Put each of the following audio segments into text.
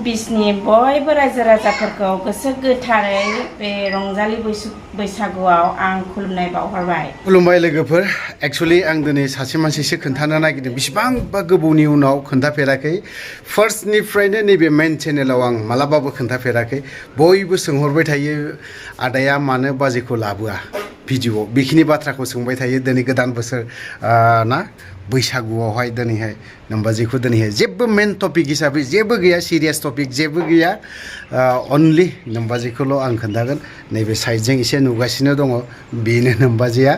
26नि बयबो रायजो राजाफोरखौ गोसो गोथारै बे रंजालि बैसागुआव आं खुलुमनाय बावहरबाय। खुलुमबाय लोगोफोर। एक्चुअली आं दिनै सासे मानसिसो खोन्थानो नागिरदों, बेसेबांबा गोबावनि उनाव खोन्थाफेराखै। फार्स्टनिफ्रायनो नैबे मेन चेनेलाव आं मालाबाबो खोन्थाफेराखै। बयबो सोंहरबाय थायो आदाया मानो बाजैखौ लाबोआ भिडिअ', बेखिनि बाथ्राखौ सोंबाय थायो। दिनै गोदान बोसोर ना बैसागुआवहाय दिनैहाय नोमबाजैखौ दिनैहाय जेबो मेन टपिक हिसाबै जेबो गैया, सिरियास टपिक जेबो गैया। अनलि नोमबाजैखौल' आं खोन्थागोन। नैबे साइडजों एसे नुगासिनो दङ, बेनो नोमबाजैया।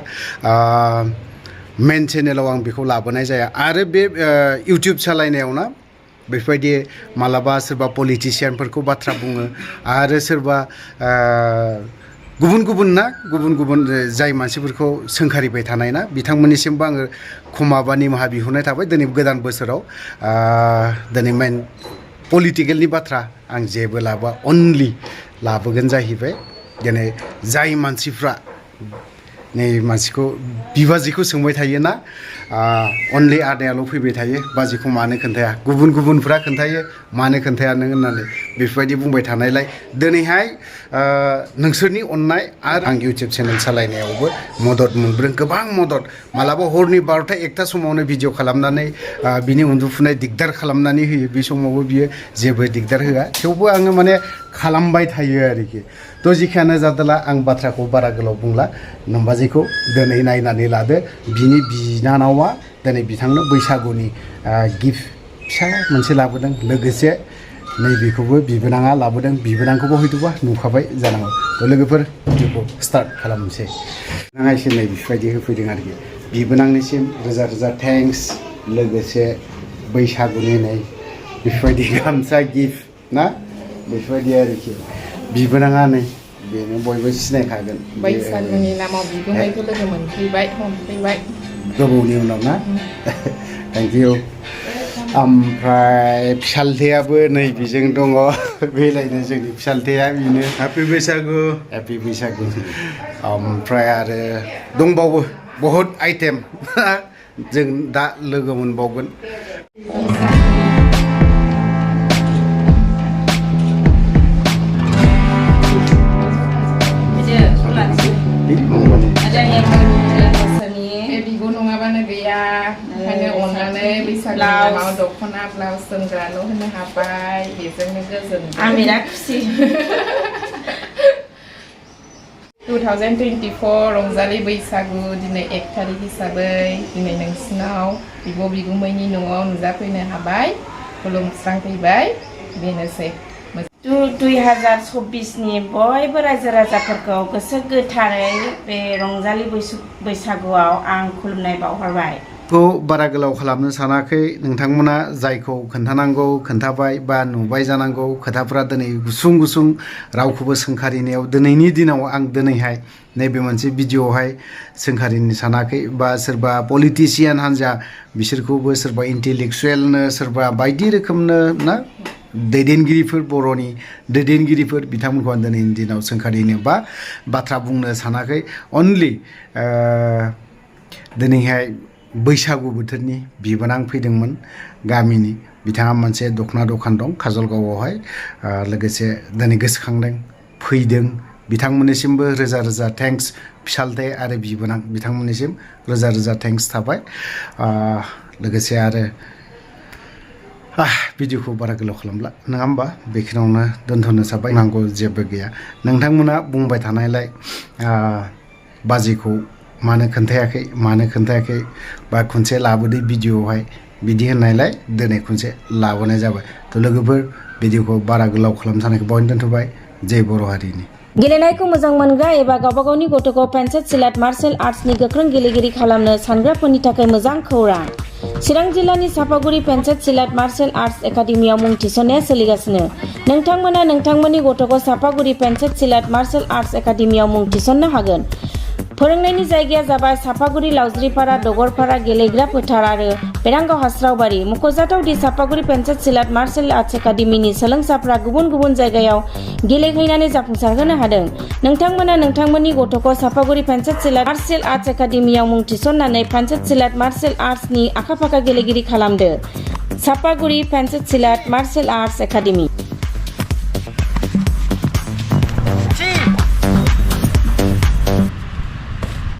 मेन चेनेलाव आं बेखौ लाबोनाय जाया। आरो बे इउटिउब सालायनायाव ना बेफोरबायदि मालाबा सोरबा पलिटिसियानफोरखौ बाथ्रा बुङो, आरो सोरबा गुबुन गुबुन जाय मानसिफोरखौ सोंखारिबाय थानाय ना, बिथांमोननिसिमबो आङो क्षमा बा निमाहा बिहरनाय थाबाय। दिनै गोदान बोसोराव दिनै मेन पलिटिकेलनि बाथ्रा आं जेबो लाबोआ, अनलि लाबोगोन जाहैबाय दिनै जाय मानसिफ्रा नै मानसिखौ बिबाजैखौ सोंबाय थायोना, अनलि आदायाल' फैबाय थायो बाजैखौ मानो खोन्थाया, गुबुनफ्रा खोन्थायो मानो खोन्थाया नों होननानै बेफोरबायदि बुंबाय थानायलाय दिनैहाय नोंसोरनि अननाय आरो आं इउटिउब चेनेल सालायनायावबो मदद मोनबोदों, गोबां मदद। मालाबा हरनि 12टा 1टा समावनो भिडिअ' खालामनानै बिनि उन्दुफुनाय दिगदार खालामनानै होयो। बे समावबो बियो जेबो दिगदार होआ, थेवबो आङो माने खालामबाय थायो आरोखि। थ' जिखियानो जादोला आं बाथ्राखौ बारा गोलाव बुंला। नोमबाजैखौ दिनै नायनानै लादो। बिनि बिनानावा दिनै बिथांनो बैसागुनि गिफ्ट फिसा मोनसे लाबोदों, लोगोसे नैबेखौबो बिबोनाङा लाबोदों। बिबोनांखौबो हयथ'बा नुखाबाय जानांगौ। थ' लोगोफोर भिडिअखौ स्टार्ट खालामनोसै। बिबोनाङा एसे नै बेफोरबायदि होफैदों आरोखि। बिबोनांनिसिम रोजा रोजा थेंक्स। लोगोसे बैसागुनि नै बेफोरबायदि गामसा गिफ्ट ना, बेफोरबायदि आरोखि। बिबोनाङा नै बेनो बयबो सिनायखागोन। बैसागुनि नामाव बिबोनायखौ लोगो मोनफैबाय, हमफैबाय गोबावनि उनाव ना। Thank you. ओमफ्राय फिसालथेयाबो नै बेजों दङ, बेलायनो जोंनि फिसालथेया बेनो। हैप्पी बैसागु। हैप्पी बैसागु। ओमफ्राय आरो दंबावो बहुद आइटेम, जों दा लोगो मोनबावगोन। बिब' नङाबानो गैया, ओंखायनो अननानै बैसागुनि नामाव दख'ना ब्लाउस जोमग्राल' होनो हाबाय, बेजोंनो गोजोन। आं बिराद खुसि। 2024 रंजालि बैसागु दिनै 1 थारिख हिसाबै दिनै नोंसिनाव बिब' बिगुमैनि न'आव नुजाफैनो हाबाय, खुलुमस्रांफैबाय, बेनोसै। 2026नि बयबो रायजो राजाफोरखौ गोसो गोथारै बे रंजालि बैसागुआव आं खुलुमनाय बावहरबाय। खौ बारा गोलाव खालामनो सानाखै। नोंथांमोना जायखौ खोन्थानांगौ खोन्थाबाय बा नुबाय जानांगौ। खोथाफ्रा दिनै गुसुं रावखौबो सोंखारिनायाव दिनैनि दिनाव आं दिनैहाय नैबे मोनसे भिडिअ'आवहाय सोंखारिनो सानाखै, बा सोरबा पलिटिसियान हान्जा बिसोरखौबो, सोरबा इन्टेलेक्सुवेलनो, सोरबा बायदि रोखोमनो ना दैदेनगिरिफोर, बर'नि दैदेनगिरिफोर, बिथांमोनखौ आं दिनैनि दिनाव सोंखारिनो बा बाथ्रा बुंनो सानाखै। अनलि दिनैहाय बैसागु बोथोरनि बिबोनां फैदोंमोन गामिनि। बिथाङा मोनसे दख'ना दखान दं काजलगावआवहाय। लोगोसे दिनै गोसोखांदों, फैदों। बिथांमोननिसिमबो रोजा रोजा थेंक्स। फिसालथे आरो बिबोनां बिथांमोननिसिम रोजा रोजा थेंक्स थाबाय। लोगोसे आरो भिडिअखौ बारा गोलाव खालामला नङा होमबा, बेखिनियावनो दोनथ'नो साबाय। नांगौ जेबो गैया। नोंथांमोना बुंबाय थानायलाय बाजैखौ मानो खोन्थायाखै बा खनसे लाबोदो भिडिअ'आवहाय बिदि होननायलाय दिनै खनसे लाबोनाय जाबाय। थ' लोगोफोर भिडिअखौ बारा गोलाव खालामनो साननायखौ बावनो दोनथ'बाय। जय बर' हारिनि। गेलेनायखौ मोजां मोनग्रा एबा गावबा गावनि गथ'खौ पेन्सिल सिलाट मार्शेल आर्ट्सनि गोख्रों गेलेगिरि खालामनो सानग्राफोरनि थाखाय मोजां खौरां। चिरां जिल्लानि सापागुरि पेन्सिल सिलाट मार्शेल आर्ट्स एकाडेमियाव मुं थिसननाया सोलिगासिनो। नोंथांमोना नोंथांमोननि गथ'खौ सापागुरि पेन्सिल सिलाट मार्शेल आर्ट्स एकाडेमियाव मुं थिसननो हागोन। फोरोंनायनि जायगाया जाबाय सापागुरि लावज्रिपारा दगरपारा गेलेग्रा फोथार आरो बेरांगाव हास्रावबारि। मख'जाथाव दि सापागुरि पेन्सिल सिलाट मार्शेल आर्ट्स एकाडेमिनि सोलोंसाफ्रा गुबुन गुबुन जायगायाव गेलेहैनानै जाफुंसारहोनो हादों। नोंथांमोना नोंथांमोननि गथ'खौ सापागुरि पेन्सिल सिलाट मार्शेल आर्ट्स एकाडेमियाव मुं थिसननानै पेन्सिल सिलाट मार्शेल आर्ट्सनि आखा-फाखा गेलेगिरि खालामदो। Sapaguri pencil सिलाट martial arts academy.